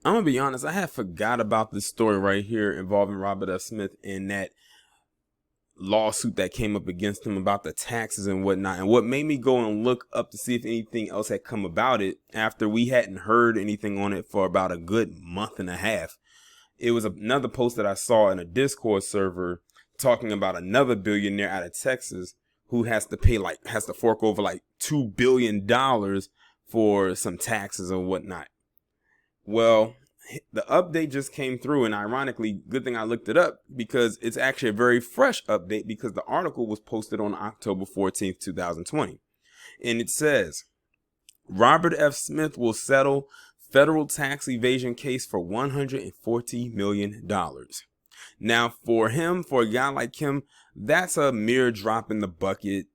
I'm gonna be honest, I had forgot about this story right here involving Robert F. Smith and that lawsuit that came up against him about the taxes and whatnot. And what made me go and look up to see if anything else had come about it after we hadn't heard anything on it for about a good month and a half. It was another post that I saw in a Discord server talking about another billionaire out of Texas who has to fork over like $2 billion for some taxes or whatnot. Well, the update just came through, and ironically, good thing I looked it up because it's actually a very fresh update because the article was posted on October 14th, 2020. And it says, Robert F. Smith will settle federal tax evasion case for $140 million. Now, for a guy like him, that's a mere drop in the bucket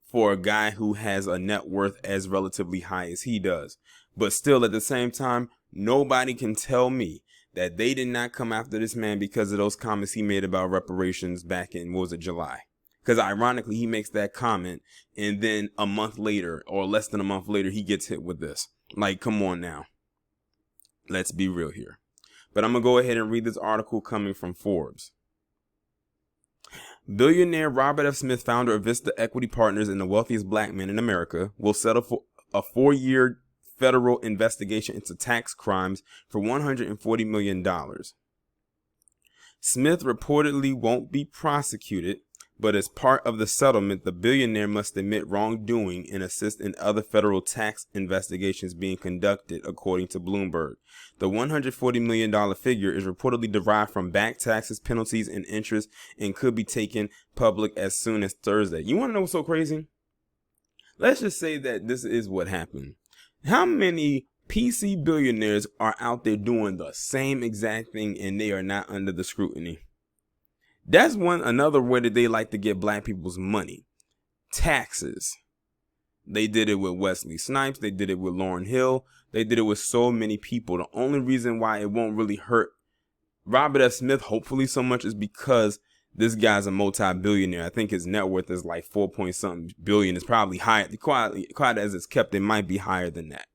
for a guy who has a net worth as relatively high as he does. But still, at the same time, nobody can tell me that they did not come after this man because of those comments he made about reparations back in, what was it, July? Because ironically, he makes that comment, and then a month later, or less than a month later, he gets hit with this. Like, come on now. Let's be real here. But I'm going to go ahead and read this article coming from Forbes. Billionaire Robert F. Smith, founder of Vista Equity Partners and the wealthiest black man in America, will settle for a 4-year federal investigation into tax crimes for $140 million. Smith reportedly won't be prosecuted, but as part of the settlement, the billionaire must admit wrongdoing and assist in other federal tax investigations being conducted, according to Bloomberg. The $140 million figure is reportedly derived from back taxes, penalties, and interest and could be taken public as soon as Thursday. You want to know what's so crazy? Let's just say that this is what happened. How many PC billionaires are out there doing the same exact thing and they are not under the scrutiny? That's another way that they like to get black people's money. Taxes. They did it with Wesley Snipes. They did it with Lauryn Hill. They did it with so many people. The only reason why it won't really hurt Robert F. Smith, hopefully so much, is because this guy's a multi-billionaire. I think his net worth is like 4 point something billion. It's probably higher. Quite as it's kept, it might be higher than that.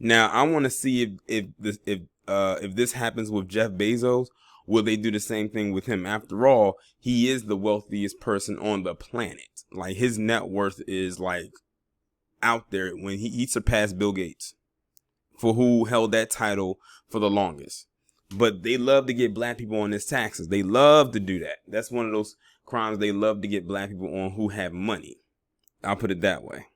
Now, I want to see if this happens with Jeff Bezos. Will they do the same thing with him? After all, he is the wealthiest person on the planet. Like, his net worth is like out there when he surpassed Bill Gates, for who held that title for the longest. But they love to get black people on his taxes. They love to do that. That's one of those crimes they love to get black people on who have money. I'll put it that way.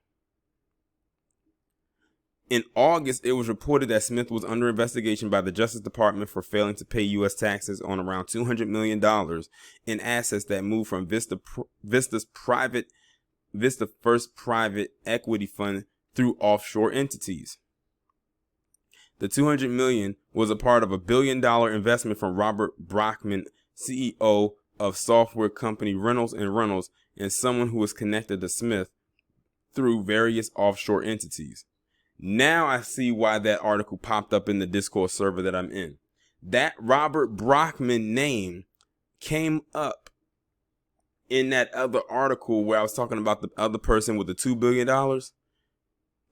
In August, it was reported that Smith was under investigation by the Justice Department for failing to pay U.S. taxes on around $200 million in assets that moved from Vista's first private equity fund through offshore entities. The $200 million was a part of a $1 billion investment from Robert Brockman, CEO of software company Reynolds and Reynolds, and someone who was connected to Smith through various offshore entities. Now I see why that article popped up in the Discord server that I'm in. That Robert Brockman name came up in that other article where I was talking about the other person with the $2 billion.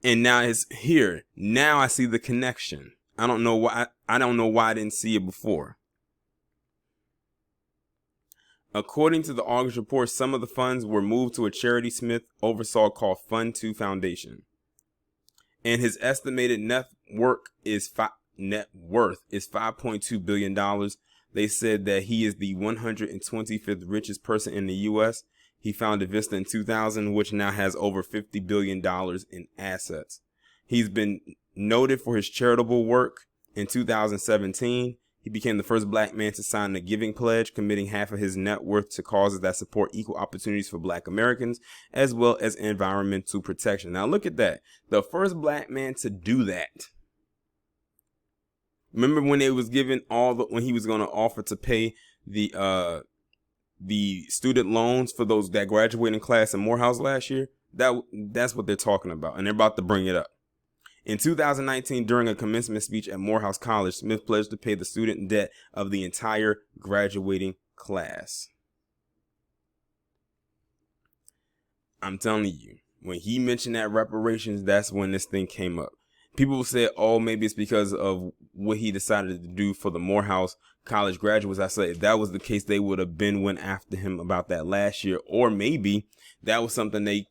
And now it's here. Now I see the connection. I don't know why I didn't see it before. According to the August report, some of the funds were moved to a charity Smith oversaw called Fund 2 Foundation. And his estimated net worth is $5.2 billion. They said that he is the 125th richest person in the U.S. He founded Vista in 2000, which now has over $50 billion in assets. He's been noted for his charitable work. In 2017, he became the first black man to sign the Giving Pledge, committing half of his net worth to causes that support equal opportunities for black Americans, as well as environmental protection. Now look at that. The first black man to do that. Remember when it was given when he was going to offer to pay the student loans for that graduating class in Morehouse last year? That's what they're talking about, and they're about to bring it up. In 2019, during a commencement speech at Morehouse College, Smith pledged to pay the student debt of the entire graduating class. I'm telling you, when he mentioned that reparations, that's when this thing came up. People said, oh, maybe it's because of what he decided to do for the Morehouse college graduates. I said, if that was the case, they would have went after him about that last year. Or maybe that was something they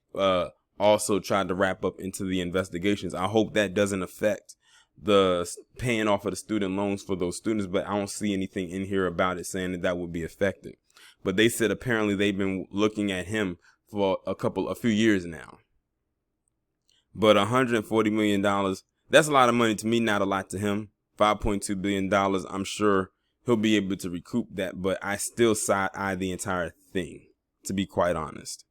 also tried to wrap up into the investigations. I hope that doesn't affect the paying off of the student loans for those students, but I don't see anything in here about it saying that would be affected. But they said apparently they've been looking at him for a few years now. But $140 million, that's a lot of money to me, not a lot to him. $5.2 billion, I'm sure he'll be able to recoup that, but I still side-eye the entire thing, to be quite honest.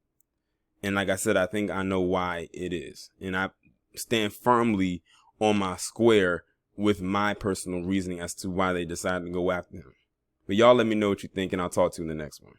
And like I said, I think I know why it is. And I stand firmly on my square with my personal reasoning as to why they decided to go after him. But y'all let me know what you think, and I'll talk to you in the next one.